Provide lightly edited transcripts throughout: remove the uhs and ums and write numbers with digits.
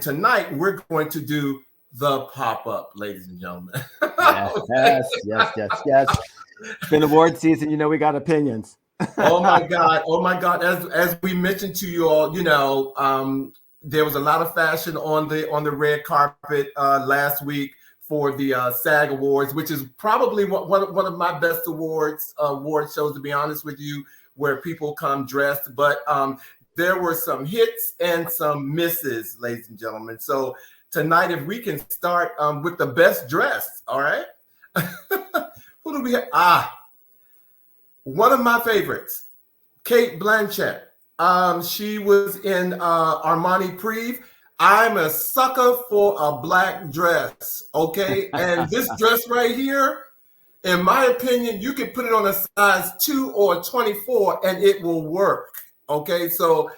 tonight we're going to do the pop-up, ladies and gentlemen. Yes, Okay. yes. It's been award season. You know, we got opinions. Oh my God. Oh my God. As we mentioned to you all, there was a lot of fashion on the red carpet last week for the SAG Awards, which is probably one of my best award shows, to be honest with you, where people come dressed. But there were some hits and some misses, ladies and gentlemen. So tonight, if we can start with the best dressed, all right? Who do we have? One of my favorites, Kate Blanchett. She was in Armani Preve. I'm a sucker for a black dress, okay? And this dress right here, in my opinion, you can put it on a size 2 or 24 and it will work, okay? So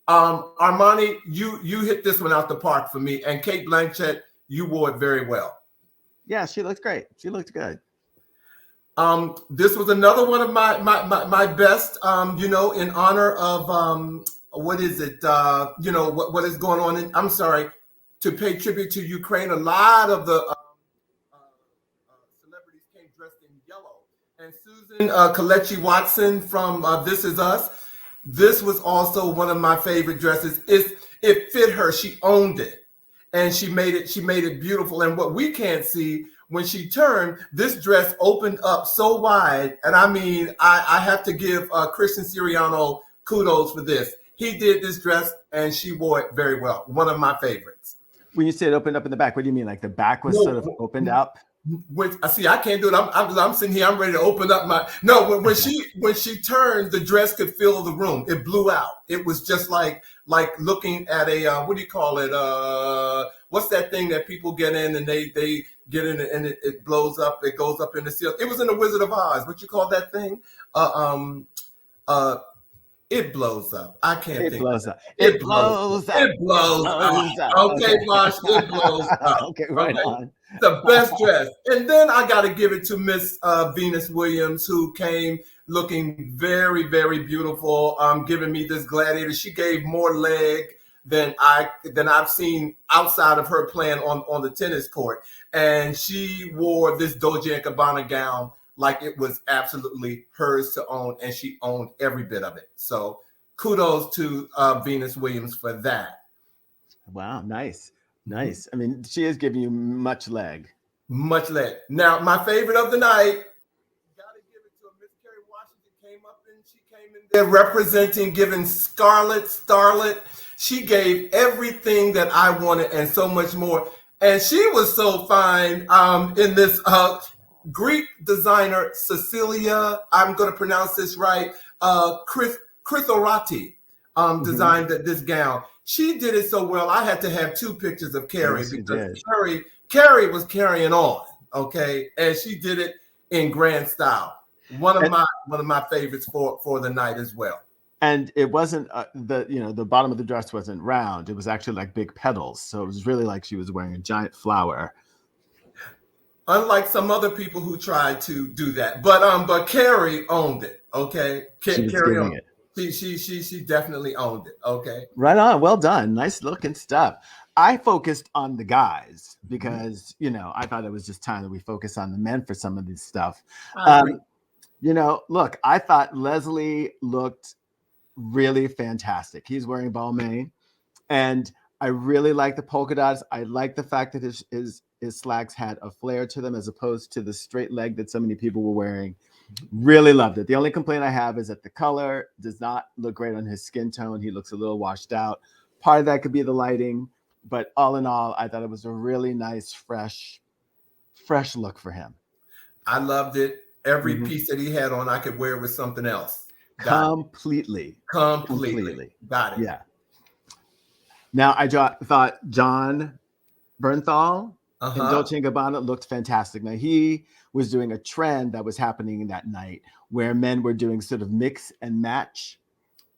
Armani, you hit this one out the park for me. And Kate Blanchett, you wore it very well. Yeah, she looked great. She looked good. This was another one of my best, in honor of what is it? What is going on I'm sorry, to pay tribute to Ukraine. A lot of the celebrities came dressed in yellow. And Susan Kelechi Watson from This Is Us. This was also one of my favorite dresses. It fit her. She owned it, and she made it beautiful. And what we can't see, when she turned, this dress opened up so wide. And I mean, I have to give Christian Siriano kudos for this. He did this dress and she wore it very well. One of my favorites. When you say it opened up in the back, what do you mean? Like the back was sort of opened up? I can't do it. I'm sitting here. I'm ready to open up my. No, when she turned, the dress could fill the room. It blew out. It was just like looking at a what do you call it? What's that thing that people get in and they get in and it blows up. It goes up in the ceiling. It was in the Wizard of Oz. What you call that thing? It blows up. I can't think. It blows up. It blows up. It blows up. Okay, Vash, it blows up. Okay, right on. The best dress. And then I got to give it to Miss Venus Williams, who came looking very, very beautiful, giving me this gladiator. She gave more leg than I've seen outside of her playing on the tennis court. And she wore this Dolce & Gabbana gown like it was absolutely hers to own, and she owned every bit of it. So kudos to Venus Williams for that. Wow, nice. I mean, she is giving you much leg. Much leg. Now, my favorite of the night, gotta give it to Miss Kerry Washington. She came in there representing, giving Starlet. She gave everything that I wanted and so much more. And she was so fine in this Greek designer, Cecilia, I'm going to pronounce this right, Krithorati designed this gown. She did it so well. I had to have 2 pictures of Carrie because Carrie was carrying on, okay? And she did it in grand style. One of my favorites for the night as well. And it wasn't the bottom of the dress wasn't round. It was actually like big petals. So it was really like she was wearing a giant flower. Unlike some other people who tried to do that, but Carrie owned it. Okay, Carrie owned it. She definitely owned it. Okay, right on. Well done. Nice looking stuff. I focused on the guys because I thought it was just time that we focus on the men for some of this stuff. Look, I thought Leslie looked really fantastic. He's wearing Balmain, and I really like the polka dots. I like the fact that his slacks had a flare to them as opposed to the straight leg that so many people were wearing. Really loved it. The only complaint I have is that the color does not look great on his skin tone. He looks a little washed out. Part of that could be the lighting, but all in all, I thought it was a really nice, fresh look for him. I loved it. Every piece that he had on, I could wear with something else. Completely. Got it. Yeah. Now, I thought John Bernthal and Dolce & Gabbana looked fantastic. Now, he was doing a trend that was happening that night where men were doing sort of mix and match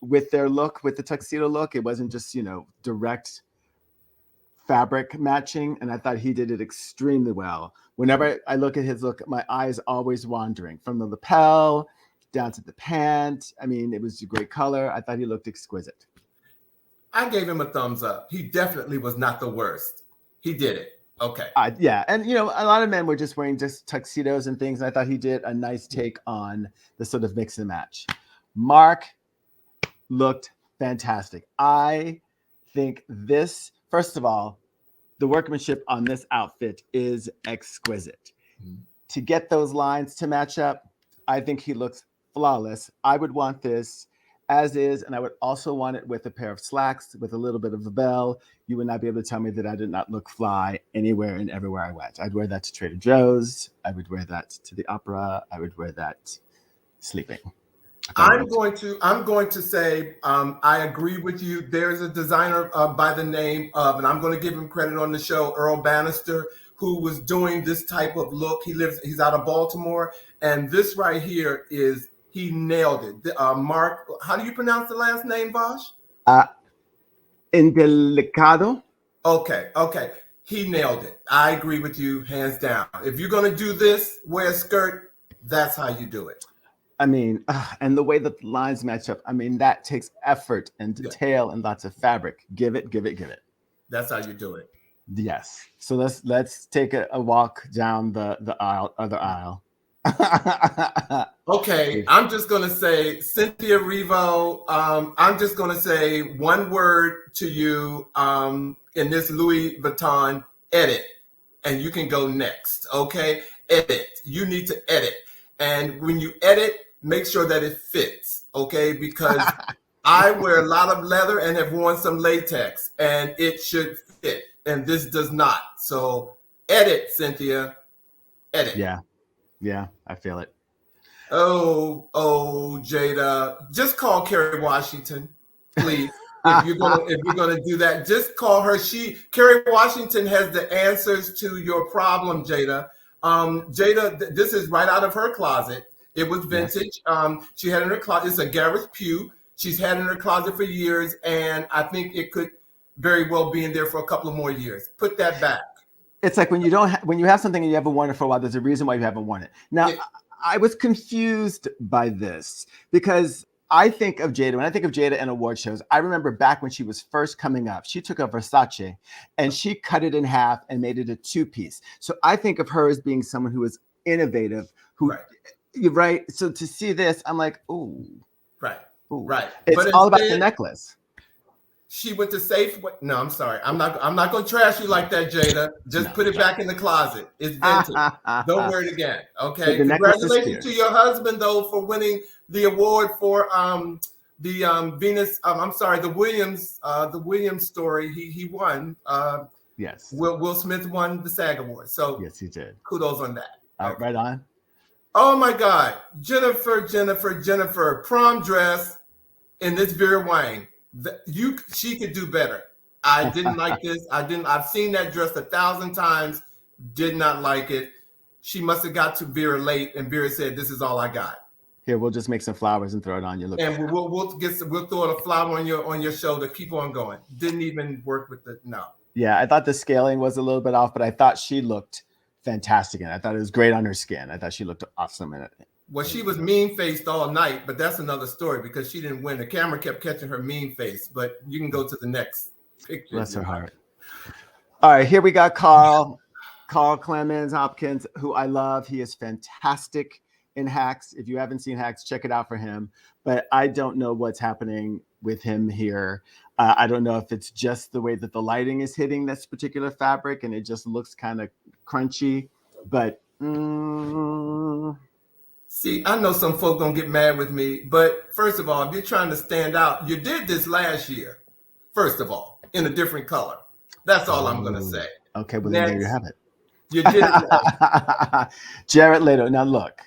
with their look, with the tuxedo look. It wasn't just, direct fabric matching. And I thought he did it extremely well. Whenever I look at his look, my eyes always wandering from the lapel down to the pant. I mean, it was a great color. I thought he looked exquisite. I gave him a thumbs up. He definitely was not the worst. He did it. Okay. Yeah, and you know, a lot of men were just wearing just tuxedos and things. And I thought he did a nice take on the sort of mix and match. Mark looked fantastic. I think this, first of all, the workmanship on this outfit is exquisite. Mm-hmm. To get those lines to match up, I think he looks flawless. I would want this as is, and I would also want it with a pair of slacks with a little bit of a bell. You would not be able to tell me that I did not look fly anywhere and everywhere I went. I'd wear that to Trader Joe's. I would wear that to the opera. I would wear that sleeping. I'm going to say I agree with you. There's a designer by the name of, and I'm going to give him credit on the show, Earl Bannister, who was doing this type of look. He's out of Baltimore, and this right here he nailed it. Mark, how do you pronounce the last name, Vash? Indelicado. Okay. He nailed it. I agree with you, hands down. If you're going to do this, wear a skirt, that's how you do it. I mean, and the way that the lines match up, I mean, that takes effort and detail and lots of fabric. Give it. That's how you do it. Yes. So let's take a walk down the other aisle. Okay, I'm just gonna say, Cynthia Revo. I'm just gonna say one word to you in this Louis Vuitton: edit, and you can go next. Okay, edit. You need to edit, and when you edit, make sure that it fits. Okay, because I wear a lot of leather and have worn some latex, and it should fit, and this does not. So edit, Cynthia. Edit. Yeah, I feel it. Oh, Jada, just call Kerry Washington, please. if you're gonna do that, just call her. Kerry Washington has the answers to your problem, Jada. Jada, this is right out of her closet. It was vintage. Yes. She had in her closet. It's a Gareth Pugh. She's had in her closet for years, and I think it could very well be in there for a couple of more years. Put that back. It's like when you have something and you haven't worn it for a while, there's a reason why you haven't worn it. Now, I was confused by this because I think of Jada, when I think of Jada and award shows, I remember back when she was first coming up, she took a Versace and she cut it in half and made it a two-piece. So I think of her as being someone who is innovative, right? So to see this, I'm like, ooh. Right. It's all about the necklace. She went to Safeway. No, I'm sorry. I'm not going to trash you like that, Jada. Just put it back in the closet. It's vintage. Don't wear it again. Okay. Congratulations to your husband though for winning the award for the Williams story. He won. Yes. Will Smith won the SAG Awards. So yes, he did. Kudos on that. Okay. Right on. Oh my God, Jennifer, prom dress in this Vera Wang. She could do better. I didn't like this. I've seen that dress 1,000 times. Did not like it. She must have got to Vera late, and Vera said, "This is all I got." Here, we'll just make some flowers and throw it on you. And we'll throw a flower on your shoulder. Keep on going. Didn't even work with no. Yeah, I thought the scaling was a little bit off, but I thought she looked fantastic in it. I thought it was great on her skin. I thought she looked awesome in it. Well, she was mean-faced all night, but that's another story because she didn't win. The camera kept catching her mean face, but you can go to the next picture. Bless her heart. All right, here we got Carl Clemens Hopkins, who I love. He is fantastic in Hacks. If you haven't seen Hacks, check it out for him. But I don't know what's happening with him here. I don't know if it's just the way that the lighting is hitting this particular fabric and it just looks kind of crunchy, but... See, I know some folk gonna get mad with me, but first of all, if you're trying to stand out, you did this last year, first of all, in a different color. That's all I'm gonna say. Okay, well then there you have it. You did it. Jared Leto. Now look,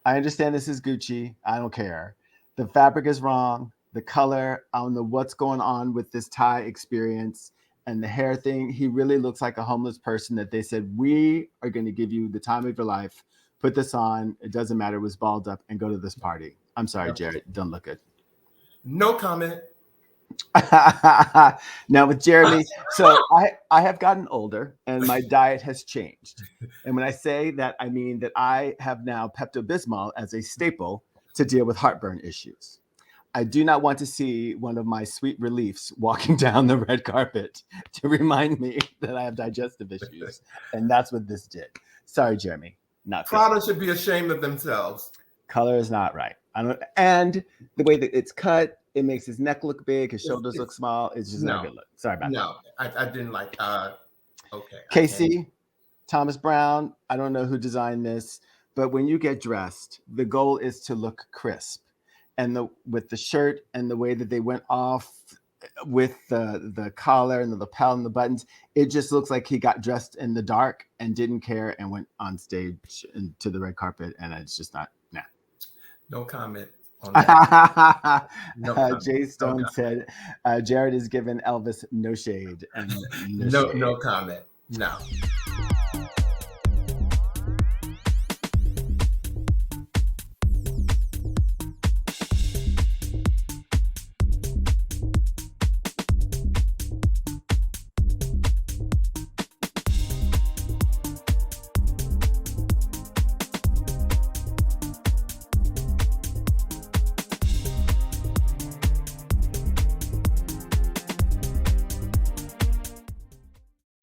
I understand this is Gucci. I don't care. The fabric is wrong. The color, I don't know what's going on with this tie experience and the hair thing. He really looks like a homeless person that they said, we are going to give you the time of your life. Put this on. It doesn't matter. It was balled up and go to this party. I'm sorry, Jared. Don't look good. No comment. Now with Jeremy, so I have gotten older and my diet has changed. And when I say that, I mean that I have now Pepto-Bismol as a staple to deal with heartburn issues. I do not want to see one of my sweet reliefs walking down the red carpet to remind me that I have digestive issues. And that's what this did. Sorry, Jeremy. Not good. Prada should be ashamed of themselves. Color is not right. And the way that it's cut, it makes his neck look big, his shoulders look small. It's just not a good look. Sorry about that. No, I didn't like. Okay. Casey, Thomas Brown, I don't know who designed this, but when you get dressed, the goal is to look crisp. And with the shirt and the way that they went off with the collar and the lapel and the buttons, it just looks like he got dressed in the dark and didn't care and went on stage and to the red carpet, and it's just not. Nah. No comment on that. Jay Stone said Jared is giving Elvis no shade and no comment. No.